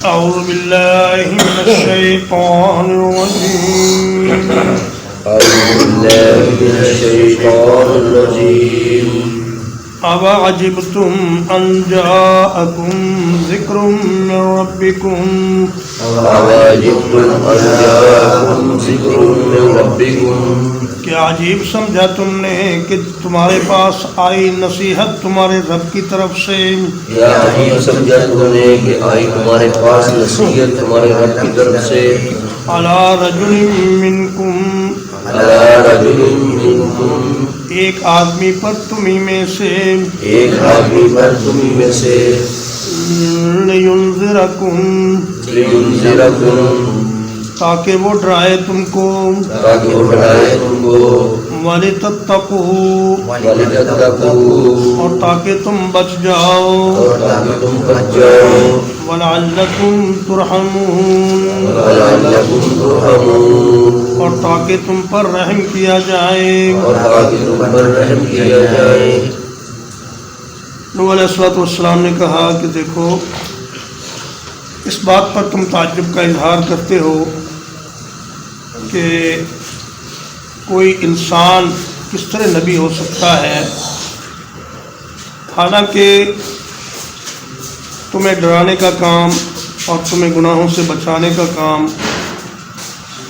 أعوذ بالله من الشيطان الرجيم أَوَعَجِبْتُمْ أَنْ جَاءَكُمْ ذِكْرٌ مِّن رَّبِّكُمْ کیا عجیب سمجھا تم نے کہ تمہارے پاس آئی نصیحت تمہارے رب کی طرف سے؟ کیا عجیب سمجھا تم نے کہ آئی تمہارے پاس نصیحت تمہارے رب کی طرف سے؟ عَلَىٰ رَجُلٍ مِّنكُمْ ایک آدمی پر تمہیں میں سے لِيُنذِرَكُمْ تاکہ وہ ڈرائے تم کو وَلِتَتَّقُوا اور تاکہ تم بچ جاؤ وَلَعَلَّكُمْ تُرْحَمُونَ اور تاکہ تم پر رحم کیا جائے۔ نوح علیہ السلام نے کہا کہ دیکھو اس بات پر تم تعجب کا اظہار کرتے ہو کہ کوئی انسان کس طرح نبی ہو سکتا ہے، حالانکہ تمہیں ڈرانے کا کام اور تمہیں گناہوں سے بچانے کا کام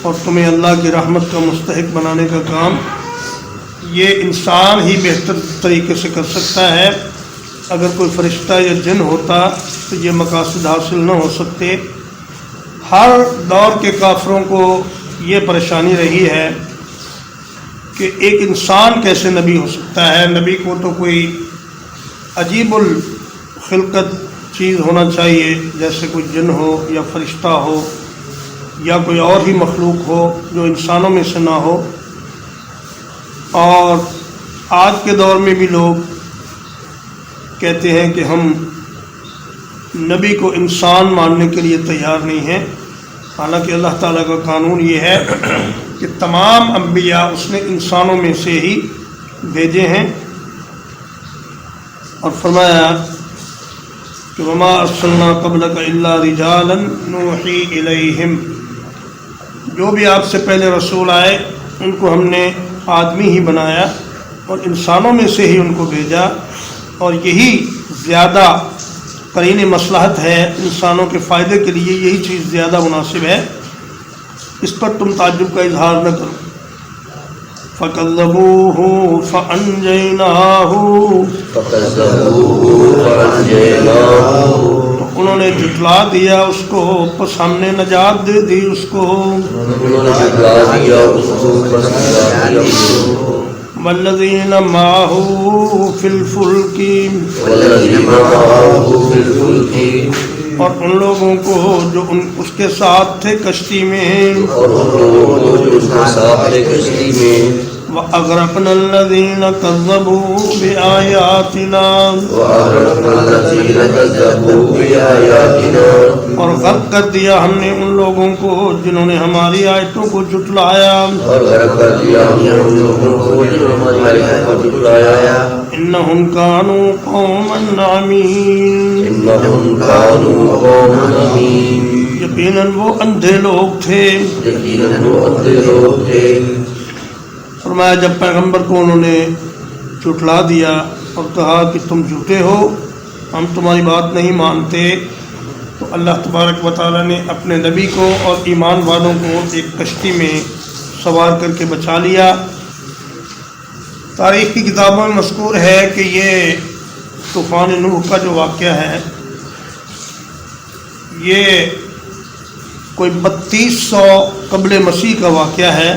اور تمہیں اللہ کی رحمت کا مستحق بنانے کا کام یہ انسان ہی بہتر طریقے سے کر سکتا ہے۔ اگر کوئی فرشتہ یا جن ہوتا تو یہ مقاصد حاصل نہ ہو سکتے۔ ہر دور کے کافروں کو یہ پریشانی رہی ہے کہ ایک انسان کیسے نبی ہو سکتا ہے۔ نبی کو تو کوئی عجیب الخلقت چیز ہونا چاہیے، جیسے کوئی جن ہو یا فرشتہ ہو یا کوئی اور ہی مخلوق ہو جو انسانوں میں سے نہ ہو۔ اور آج کے دور میں بھی لوگ کہتے ہیں کہ ہم نبی کو انسان ماننے کے لیے تیار نہیں ہیں، حالانکہ اللہ تعالیٰ کا قانون یہ ہے کہ تمام انبیاء اس نے انسانوں میں سے ہی بھیجے ہیں، اور فرمایا کہ وَمَا أَرْسَلْنَا قَبْلَكَ إِلَّا رِجَالًا نُوحِي إِلَيْهِمْ، جو بھی آپ سے پہلے رسول آئے ان کو ہم نے آدمی ہی بنایا اور انسانوں میں سے ہی ان کو بھیجا، اور یہی زیادہ قرین مصلحت ہے، انسانوں کے فائدے کے لیے یہی چیز زیادہ مناسب ہے، اس پر تم تعجب کا اظہار نہ کرو۔ فَكَذَّبُوهُ فَأَنْجَيْنَاهُ تو انہوں نے جھٹلا دیا اس کو، پس ہم نے نجات دے دی اس کو۔ وَالَّذِينَ مَعَهُ فِي الْفُلْكِ اور ان لوگوں کو جو اس کے ساتھ تھے کشتی میں۔ وَأَغْرَقْنَا الَّذِينَ كَذَّبُوا بِآيَاتِنَا اور غرق کر دیا ہم نے ان لوگوں کو جنہوں نے ہماری آیتوں کو جھٹلایا۔ إِنَّهُمْ كَانُوا قَوْمًا عَمِينَ یقیناً وہ اندھے لوگ تھے۔ فرمایا جب پیغمبر کو انہوں نے جھٹلا دیا اور کہا کہ تم جھوٹے ہو، ہم تمہاری بات نہیں مانتے، تو اللہ تبارک و تعالیٰ نے اپنے نبی کو اور ایمان والوں کو ایک کشتی میں سوار کر کے بچا لیا۔ تاریخ کی کتابوں میں مذکور ہے کہ یہ طوفان نوح کا جو واقعہ ہے یہ کوئی 3200 قبل مسیح کا واقعہ ہے،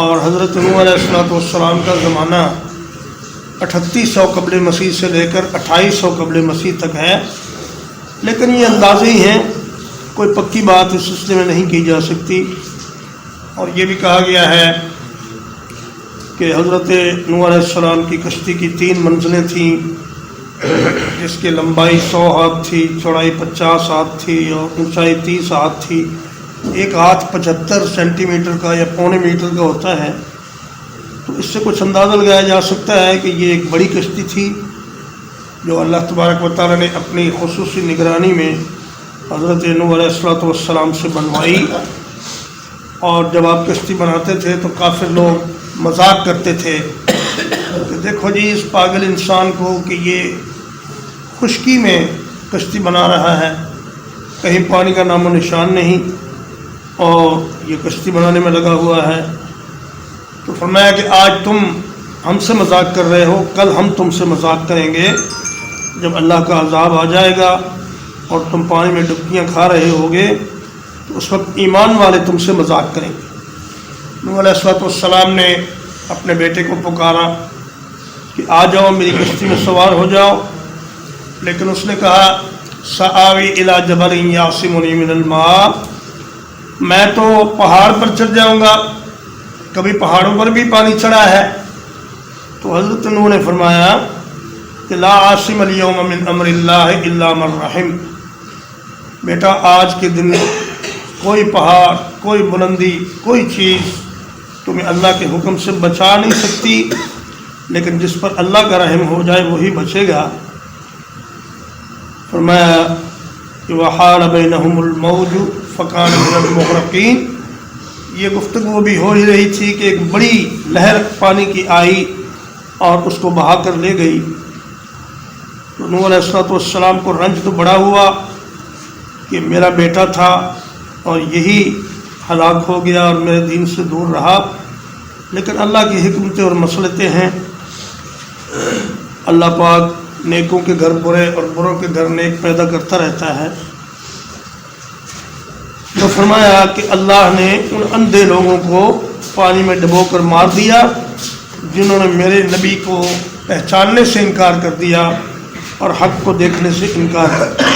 اور حضرت نوح علیہ السلام کا زمانہ 3800 قبل مسیح سے لے کر 2800 قبل مسیح تک ہے، لیکن یہ اندازے ہی ہیں، کوئی پکی بات اس سلسلے میں نہیں کی جا سکتی۔ اور یہ بھی کہا گیا ہے کہ حضرت نوح علیہ السلام کی کشتی کی 3 منزلیں تھیں، جس کی لمبائی 100 ہاتھ تھی، چوڑائی 50 ہاتھ تھی اور اونچائی 30 ہاتھ تھی۔ ایک ہاتھ 75 سینٹی میٹر کا یا پونے میٹر کا ہوتا ہے، تو اس سے کچھ اندازہ لگایا جا سکتا ہے کہ یہ ایک بڑی کشتی تھی جو اللہ تبارک و تعالیٰ نے اپنی خصوصی نگرانی میں حضرت نوح علیہ السلام سے بنوائی، اور جب آپ کشتی بناتے تھے تو کافر لوگ مذاق کرتے تھے کہ دیکھو جی اس پاگل انسان کو کہ یہ خشکی میں کشتی بنا رہا ہے، کہیں پانی کا نام و نشان نہیں، اور یہ کشتی بنانے میں لگا ہوا ہے۔ تو فرمایا کہ آج تم ہم سے مذاق کر رہے ہو، کل ہم تم سے مذاق کریں گے جب اللہ کا عذاب آ جائے گا اور تم پانی میں ڈبکیاں کھا رہے ہوگے، تو اس وقت ایمان والے تم سے مذاق کریں گے۔ نوح علیہ السلام نے اپنے بیٹے کو پکارا کہ آ جاؤ میری کشتی میں سوار ہو جاؤ، لیکن اس نے کہا سآوی الی جبل یعصمنی من الماء، میں تو پہاڑ پر چڑھ جاؤں گا، کبھی پہاڑوں پر بھی پانی چڑھا ہے۔ تو حضرت نوح نے فرمایا کہ لا عاصم اليوم من امر اللہ الا من رحم، بیٹا آج کے دن کوئی پہاڑ، کوئی بلندی، کوئی چیز تمہیں اللہ کے حکم سے بچا نہیں سکتی، لیکن جس پر اللہ کا رحم ہو جائے وہی بچے گا۔ فرمایا کہ وحال بینہم الموج فکان من المغرقین، یہ گفتگو بھی ہو ہی رہی تھی کہ ایک بڑی لہر پانی کی آئی اور اس کو بہا کر لے گئی۔ تو نوح علیہ السلام کو رنج تو بڑا ہوا کہ میرا بیٹا تھا اور یہی ہلاک ہو گیا اور میرے دین سے دور رہا، لیکن اللہ کی حکمتیں اور مصلحتیں ہیں، اللہ پاک نیکوں کے گھر برے اور بروں کے گھر نیک پیدا کرتا رہتا ہے۔ تو فرمایا کہ اللہ نے ان اندھے لوگوں کو پانی میں ڈبو کر مار دیا جنہوں نے میرے نبی کو پہچاننے سے انکار کر دیا اور حق کو دیکھنے سے انکار کر دیا۔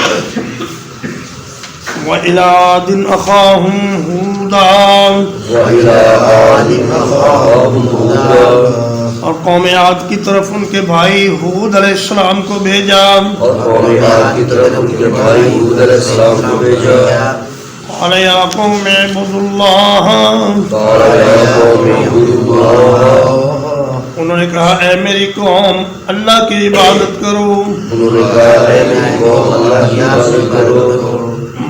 وَإِلَىٰ عَادٍ أَخَاهُمْ هُودًا، وَإِلَىٰ عَادٍ أَخَاهُمْ هُودًا، اور قوم عاد کی طرف ان کے بھائی ہود علیہ السلام کو بھیجا، اور قوم عاد کی طرف ان کے بھائی ہود علیہ السلام کو بھیجا۔ قَالَ يَا قَوْمِ اعْبُدُوا اللَّهَ، قال يا قوم اعبدوا اللہ، انہوں نے کہا اے میری قوم اللہ کی عبادت کرو، انہوں نے کہا اے میری قوم اللہ کی عبادت کرو،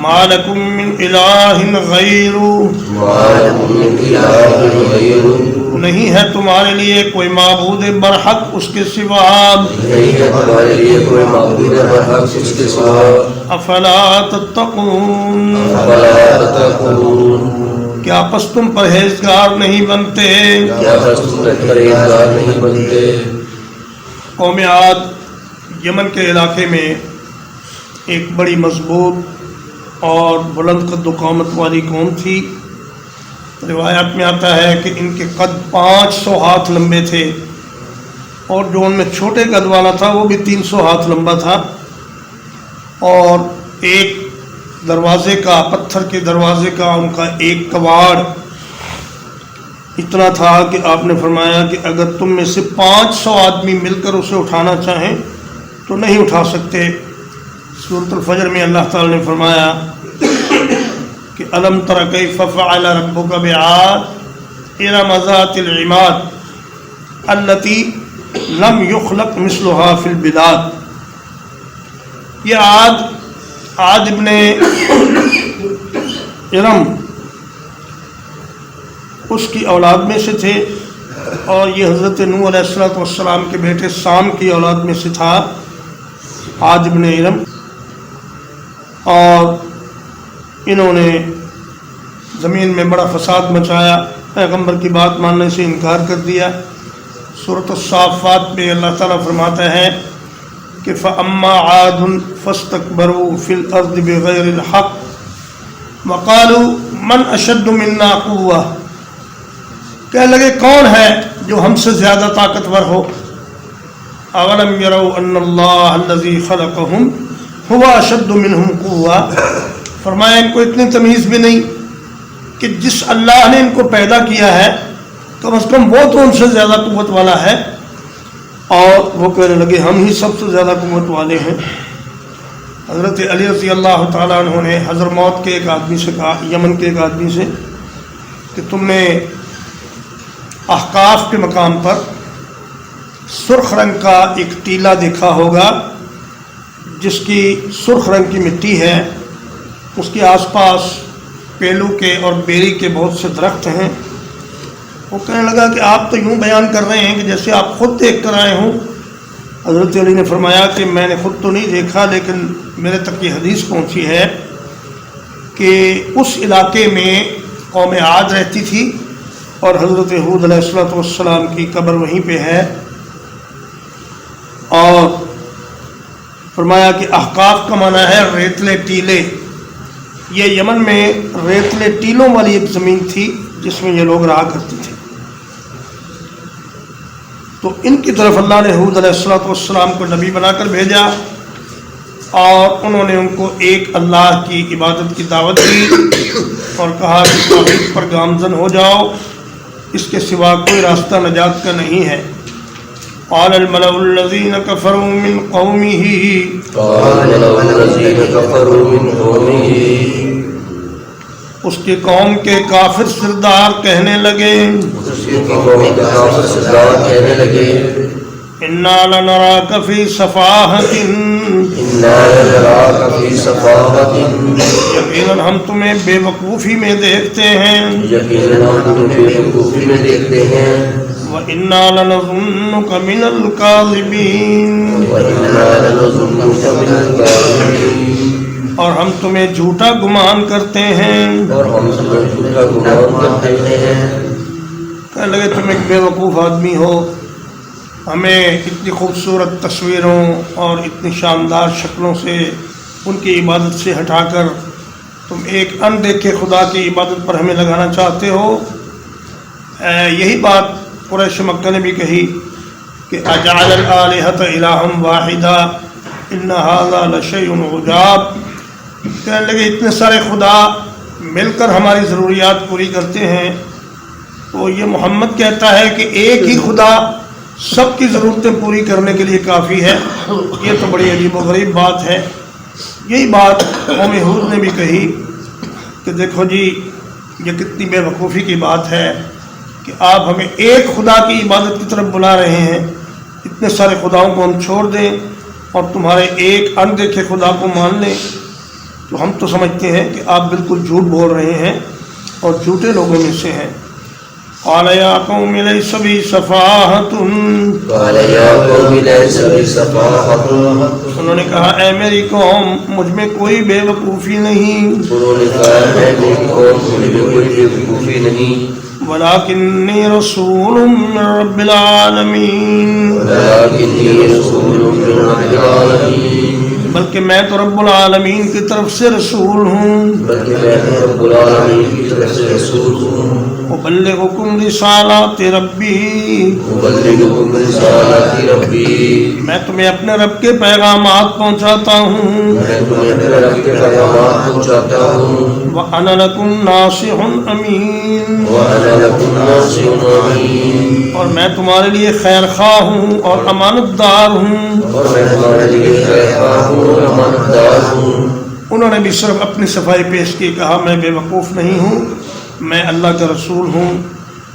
مَا لَكُم مِّنْ إِلَٰهٍ غَيْرُهُ، ما لكم من إله غيره، نہیں ہے تمہارے لیے کوئی معبود برحق اس کے سوا، نہیں ہے تمہارے لیے کوئی معبود برحق اس کے سوا، افلا تتقون، افلا تتقون، کیا پس تم پرہیزگار نہیں بنتے؟ کیا بس تم پرہیزگار نہیں بنتے؟ قوم عاد یمن کے علاقے میں ایک بڑی مضبوط اور بلند قد و قامت والی قوم تھی۔ روایات میں آتا ہے کہ ان کے قد 500 ہاتھ لمبے تھے، اور جو ان میں چھوٹے قد والا تھا وہ بھی 300 ہاتھ لمبا تھا، اور ایک دروازے کا، پتھر کے دروازے کا ان کا ایک کواڑ اتنا تھا کہ آپ نے فرمایا کہ اگر تم میں سے 500 آدمی مل کر اسے اٹھانا چاہیں تو نہیں اٹھا سکتے۔ سورۃ الفجر میں اللہ تعالی نے فرمایا کہ الم تر کیف فعل ربک بعاد ارم ذات العماد التي لم يخلق مثلها في البلاد، یہ عاد ابن ارم اس کی اولاد میں سے تھے، اور یہ حضرت نوح علیہ السلام کے بیٹے سام کی اولاد میں سے تھا عاد ابن ارم، اور انہوں نے زمین میں بڑا فساد مچایا، پیغمبر کی بات ماننے سے انکار کر دیا۔ سورۃ الصافات میں اللہ تعالیٰ فرماتا ہے کہ فَأَمَّا عَادٌ فَاسْتَكْبَرُوا فِي الْأَرْضِ بِغَيْرِ الْحَقِّ وَقَالُوا مَنْ أَشَدُّ مِنَّا قُوَّةً، کہنے لگے کون ہے جو ہم سے زیادہ طاقتور ہو؟ أَوَلَمْ يَرَوْا أَنَّ اللَّهَ الَّذِي خَلَقَهُمْ هُوَ أَشَدُّ مِنْهُمْ قُوَّةً، فرمایا ان کو اتنی تمیز بھی نہیں کہ جس اللہ نے ان کو پیدا کیا ہے کم از کم وہ تو ان سے زیادہ قوت والا ہے، اور وہ کہنے لگے ہم ہی سب سے زیادہ قوت والے ہیں۔ حضرت علی رضی اللہ تعالیٰ عنہ نے حضرموت کے ایک آدمی سے کہا، یمن کے ایک آدمی سے، کہ تم نے احقاف کے مقام پر سرخ رنگ کا ایک ٹیلہ دیکھا ہوگا جس کی سرخ رنگ کی مٹی ہے، اس کے آس پاس پیلو کے اور بیری کے بہت سے درخت ہیں۔ وہ کہنے لگا کہ آپ تو یوں بیان کر رہے ہیں کہ جیسے آپ خود دیکھ کر آئے ہوں۔ حضرت علی نے فرمایا کہ میں نے خود تو نہیں دیکھا، لیکن میرے تک یہ حدیث پہنچی ہے کہ اس علاقے میں قوم عاد رہتی تھی اور حضرت ہود علیہ السلام کی قبر وہیں پہ ہے، اور فرمایا کہ احقاف کا معنی ہے ریتلے ٹیلے۔ یہ یمن میں ریتلے ٹیلوں والی ایک زمین تھی جس میں یہ لوگ رہا کرتے تھے۔ تو ان کی طرف اللہ نے ہود علیہ السلام کو نبی بنا کر بھیجا، اور انہوں نے ان کو ایک اللہ کی عبادت کی دعوت دی اور کہا کہ توحید پر گامزن ہو جاؤ، اس کے سوا کوئی راستہ نجات کا نہیں ہے۔ قال الملأ الذين كفروا من قومه، اس کی قوم کے کافر سردار کہنے لگے، انا لنراک فی صفاحۃ، یقیناً ہم تمہیں بے وقوفی میں دیکھتے ہیں، وَإِنَّا لَنَظُنُّكَ مِنَ الْكَاذِبِينَ، اور ہم تمہیں جھوٹا گمان کرتے ہیں۔ کہنے لگے تم ایک بے وقوف آدمی ہو، ہمیں اتنی خوبصورت تصویروں اور اتنی شاندار شکلوں سے ان کی عبادت سے ہٹا کر تم ایک اندیکھے خدا کی عبادت پر ہمیں لگانا چاہتے ہو۔ یہی بات قریش مکہ نے بھی کہی کہ اجعل الآلہۃ الہا واحدا ان ھذا لشیء عجاب، کہنے لگے اتنے سارے خدا مل کر ہماری ضروریات پوری کرتے ہیں، تو یہ محمد کہتا ہے کہ ایک ہی خدا سب کی ضرورتیں پوری کرنے کے لیے کافی ہے، یہ تو بڑی عجیب و غریب بات ہے۔ یہی بات قوم ہود نے بھی کہی کہ دیکھو جی یہ کتنی بے وقوفی کی بات ہے کہ آپ ہمیں ایک خدا کی عبادت کی طرف بلا رہے ہیں، اتنے سارے خداؤں کو ہم چھوڑ دیں اور تمہارے ایک اندیکھے خدا کو مان لیں، تو ہم تو سمجھتے ہیں کہ آپ بالکل جھوٹ بول رہے ہیں اور جھوٹے لوگوں میں سے ہیں۔ قال یا قوم لیس بی صفاحۃ، انہوں نے کہا اے میری قوم مجھ میں کوئی بے وقوفی نہیں، ولکنی رسول من رب العالمین، بلکہ میں تو رب العالمین کی طرف سے رسول ہوں، ابلغکم رسالات ربی، میں تمہیں اپنے رب کے پیغامات پہنچاتا ہوں، وَأَنَا لَكُمْ نَاصِحٌ أَمِينٌ، اور میں تمہارے لیے خیر خواہ ہوں اور امانت دار ہوں۔ انہوں نے بھی صرف اپنی صفائی پیش کی، کہا میں بے وقوف نہیں ہوں، میں اللہ کا رسول ہوں۔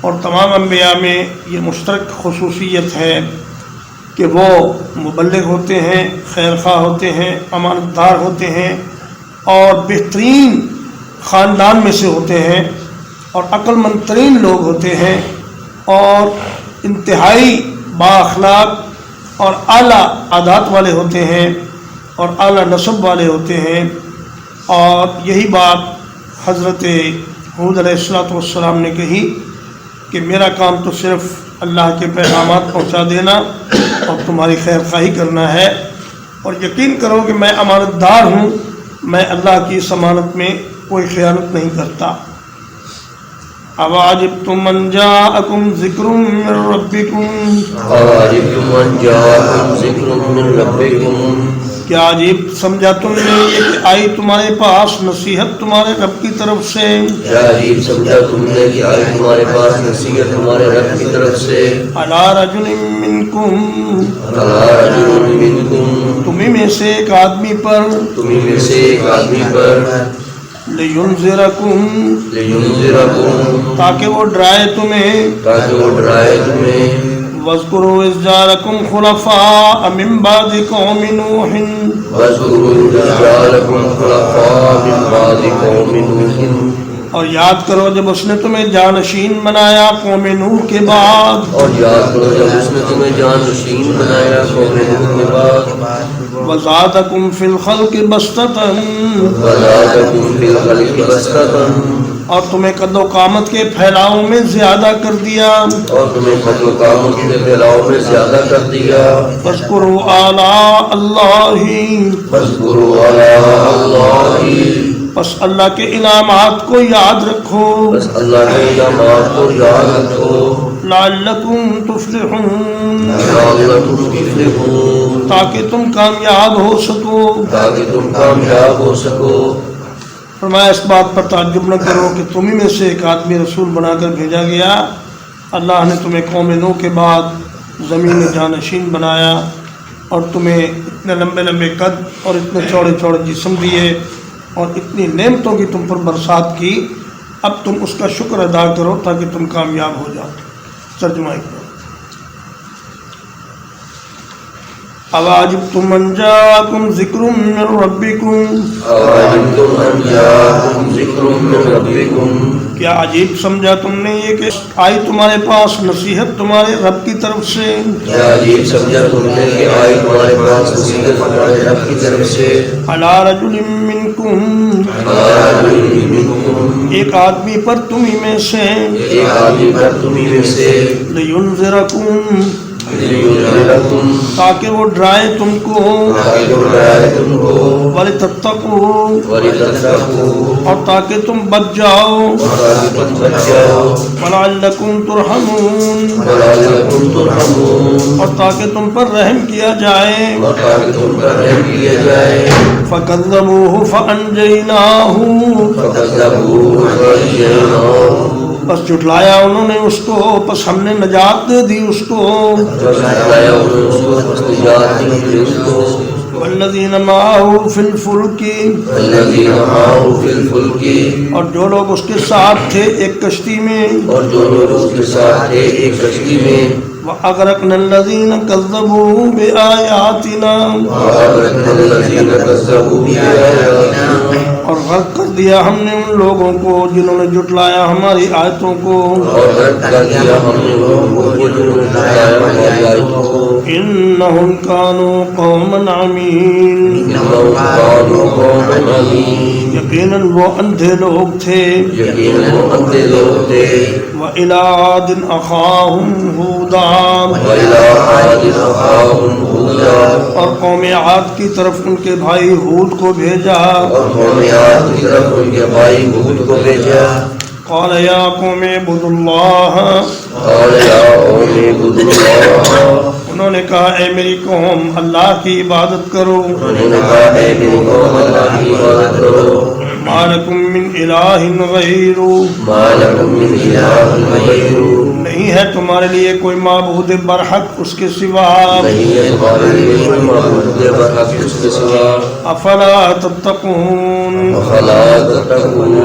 اور تمام انبیاء میں یہ مشترک خصوصیت ہے کہ وہ مبلغ ہوتے ہیں، خیر خواہ ہوتے ہیں، امانت دار ہوتے ہیں، اور بہترین خاندان میں سے ہوتے ہیں، اور عقل مند ترین لوگ ہوتے ہیں، اور انتہائی بااخلاق اور اعلیٰ عادات والے ہوتے ہیں، اور اعلیٰ نسب والے ہوتے ہیں۔ اور یہی بات حضرت ہود علیہ السلام نے کہی کہ میرا کام تو صرف اللہ کے پیغامات پہنچا دینا اور تمہاری خیر خواہی کرنا ہے، اور یقین کرو کہ میں امانت دار ہوں، میں اللہ کی اس امانت میں کوئی خیانت نہیں کرتا۔ اَوَعَجِبْتُمْ أَنْ جَاءَكُمْ ذِكْرٌ مِّن رَبِّكُمْ، کیا عجیب سمجھا تم نے یہ کہ آئی تمہارے پاس نصیحت تمہارے رب کی طرف سے، کیا عجیب سمجھا تم نے کہ آئی تمہارے پاس نصیحت تمہارے رب کی طرف سے، عَلَىٰ رَجُلٍ مِّنْكُمْ، تمہیں میں سے ایک آدمی پر، لِيُنذِرَكُمْ، تاکہ وہ ڈرائے تمہیں، وَاذْكُرُوا إِذْ جَعَلَكُمْ خُلَفَاءَ مِن بَعْدِ قَوْمِ نُوحٍ، وَاذْكُرُوا إِذْ جَعَلَكُمْ خُلَفَاءَ مِن بَعْدِ قوم نوح اور یاد کرو جب اس نے تمہیں جانشین بنایا قوم نوح کے بعد اور یاد کرو جب اس نے تمہیں جانشین بنایا قوم نوح کے بعد وزادکم فی الخلق بسطۃ وزادکم فی الخلق بسطۃ اور تمہیں قد و قامت کے پھیلاؤ میں زیادہ کر دیا اور تمہیں قد و قامت کے پھیلاؤ میں زیادہ کر دیا فاذکروا آلاء اللہ فاذکروا آلاء اللہ بس اللہ کے انعامات کو یاد رکھو بس اللہ کے انعامات کو یاد رکھو لعلکم تفلحون لعلکم تفلحون تاکہ تم کامیاب ہو سکو تاکہ تم کامیاب ہو سکو فرمایا اس بات پر تعجب نہ کرو کہ تم ہی میں سے ایک آدمی رسول بنا کر بھیجا گیا اللہ نے تمہیں قوم نوح کے بعد زمین میں جانشین بنایا اور تمہیں اتنے لمبے لمبے قد اور اتنے چوڑے چوڑے جسم دیے اور اتنی نعمتوں کی تم پر برسات کی اب تم اس کا شکر ادا کرو تاکہ تم کامیاب ہو جاؤ ترجمہ کرو اواجبتم ان جاءکم ذکر من ربکم اواجبتم ان جاءکم ذکر من ربکم کیا عجیب سمجھا تم نے یہ کہ آئی تمہارے پاس نصیحت تمہارے رب کی طرف سے کیا عجیب سمجھا تم نے کہ آئی تمہارے پاس نصیحت تمہارے رب کی طرف سے علی رجل منکم علی رجل منکم ایک آدمی پر تم ہی میں سے ایک آدمی پر تمہیں میں سے لینذرکم لِيُنذِرَكُمْ تاکہ وہ ڈرائے تم کو تاکہ وہ ڈرائے تم کو وَلِتَتَّقُوا وَلِتَتَّقُوا اور تاکہ تم بچ جاؤ اور تاکہ تم بچ جاؤ وَلَعَلَّكُمْ تُرْحَمُونَ وَلَعَلَّكُمْ تُرْحَمُونَ اور تاکہ تم پر رحم کیا جائے اور تاکہ تم پر رحم کیا جائے فَكَذَّبُوهُ فَأَنْجَيْنَاهُ فَكَذَّبُوهُ فَأَنْجَيْنَاهُ بس جھٹلایا انہوں نے اس کو بس ہم نے نجات دے دی اس کو والذین معه فی الفلک والذین معه فی الفلک اور جو لوگ اس کے ساتھ تھے ایک کشتی میں اور جو لوگ اس کے ساتھ تھے ایک کشتی میں وَأَغْرَقْنَا الَّذِينَ كَذَّبُوا بِآيَاتِنَا وَأَغْرَقْنَا الَّذِينَ كَذَّبُوا بِآيَاتِنَا اور غرق کر دیا ہم نے ان لوگوں کو جنہوں نے جھٹلایا ہماری آیتوں کو اور غرق کر دیا ہم نے ان لوگوں کو جنہوں نے جھٹلایا ہماری آیتوں کو إِنَّهُمْ كَانُوا قَوْمًا عَمِينَ إِنَّهُمْ كَانُوا قَوْمًا عَمِينَ یقیناً وہ اندھے لوگ تھے یقیناً وہ اندھے لوگ تھے وَإِلَىٰ عَادٍ أَخَاهُمْ هُودًا وَإِلَىٰ عَادٍ أَخَاهُمْ هُودًا اور قوم عاد کی طرف ان کے بھائی ہود کو بھیجا اور قوم عاد کی طرف ان کے بھائی ہود کو بھیجا قال یا قوم اعبدوا اللہ قال یا قوم اعبدوا اللہ انہوں نے کہا اے میری قوم اللہ کی عبادت کرو انہوں نے کہا اے میری قوم اللہ کی عبادت کرو ما لکم من الہ غیر ما لکم من الہ غیر نہیں ہے تمہارے لیے کوئی معبود برحق اس کے سوا نہیں ہے تمہارے لیے کوئی معبود برحق اس کے سوا افلا تتقون افلا تتقون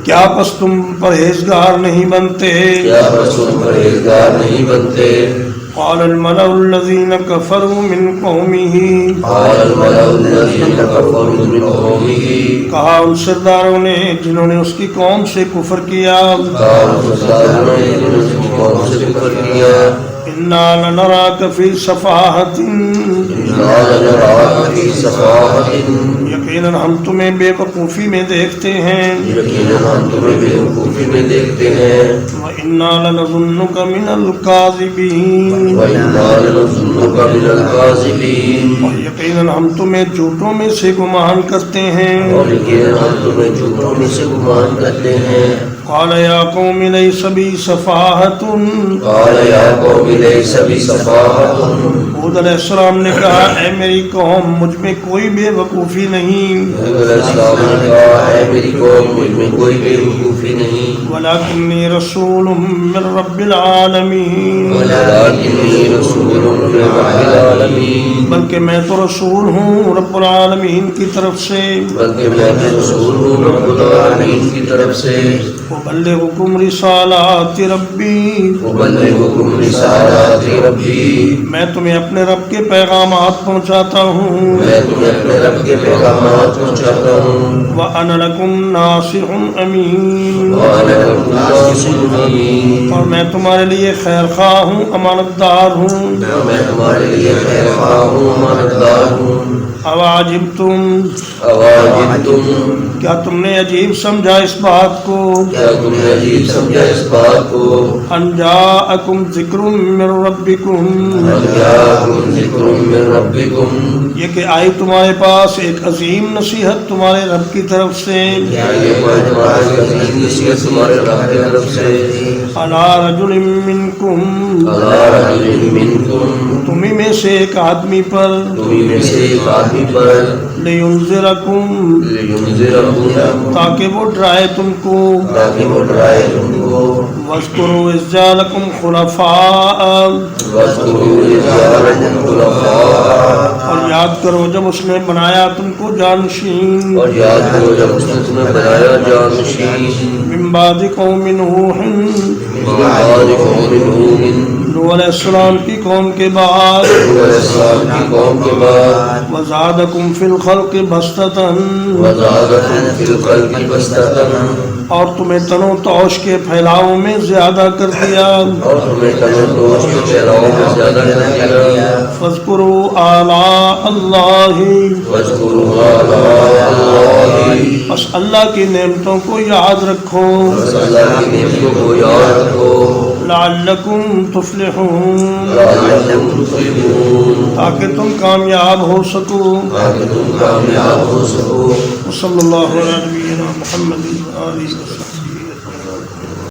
کیا پس تم پرہیزگار نہیں بنتے کیا پس تم پرہیزگار نہیں بنتے قال الملأ الذين كفروا من قومه قال الملأ الذين كفروا من قومه کہا ان سرداروں نے جنہوں نے اس کی قوم سے کفر کیا قال سرداروں نے جنہوں نے اس کی قوم سے کفر کیا انا لنراك في سفاهة انا لنراك في سفاهة یقیناً ہم تمہیں بے وقوفی میں دیکھتے ہیں یقیناً ہم تمہیں بے وقوفی میں دیکھتے ہیں وَإِنَّا لَنَظُنُّكَ مِنَ الْكَاذِبِينَ وَإِنَّا لَنَظُنُّكَ مِنَ الْكَاذِبِينَ اور یقیناً ہم تمہیں جھوٹوں میں سے گمان کرتے ہیں اور یقیناً ہم تمہیں جھوٹوں میں سے گمان کرتے ہیں قال یا قوم لیس بی سفاہة قال یا قوم لیس بی سفاہة ہود علیہ السلام نے کہا اے میری قوم مجھ میں کوئی بے وقوفی نہیں ہود علیہ السلام نے کہا اے میری قوم مجھ میں کوئی بے وقوفی نہیں ولکنی رسول من رب العالمین ولکنی رسول من رب العالمین بلکہ میں تو رسول ہوں رب العالمین کی طرف سے بلکہ میں تو رسول ہوں رب العالمین کی طرف سے أبلغكم رسالات ربي أبلغكم رسالات ربي میں تمہیں اپنے رب کے پیغامات پہنچاتا ہوں میں تمہیں اپنے رب کے پیغامات پہنچاتا ہوں وأنا لكم ناصح أمين وأنا لكم ناصح أمين اور میں تمہارے لیے خیر خواہ ہوں امانت دار ہوں میں تمہارے لیے خیر خواہ ہوں امانتدار ہوں اواجبتم اواجبتم کیا تم نے عجیب سمجھا اس بات کو کیا تم نے عجیب سمجھا اس بات کو ان جاءکم ذکر من ربکم ان جاءکم ذکر من ربکم یہ کہ آئی تمہارے پاس ایک عظیم نصیحت تمہارے رب کی طرف سے کیا یہ تمہاری عظیم نصیحت تمہارے رب کی طرف سے علی رجل منکم علی رجل منکم تمہیں میں سے ایک آدمی پر تمہیں میں سے ایک آدمی پر لینذرکم لینذرکم تاکہ وہ ڈرائے تم کو تاکہ وہ ڈرائے تم کو واذکروا اذ جعلکم خلفاء واذکروا اذ جعلکم خلفاء اور یاد کرو جب اس نے بنایا تم کو جانشین اور یاد کرو جب اس نے تمہیں بنایا جانشین من بعد قوم نوح من بعد قوم نوح نوح علیہ السلام کی قوم کے بعد نوح علیہ السلام کی قوم کے بعد وزادکم فی الخلق بسطۃ وزادکم فی الخلق بسطۃ اور تمہیں تنو توش کے پھیلاؤ میں زیادہ کر دیا اور تمہیں تنو توش کے پھیلاؤ میں زیادہ کر دیا فاذکروا آلاء اللہ واذکروا آلاء اللہ بس اللہ کی نعمتوں کو یاد رکھو بس اللہ کی نعمتوں کو یاد رکھو لعلکم تفلحون لعلکم تفلحون تاکہ تم کامیاب ہو سکو تاکہ تم کامیاب ہو سکو صلی اللہ علیہ محمد وآلہ وسلم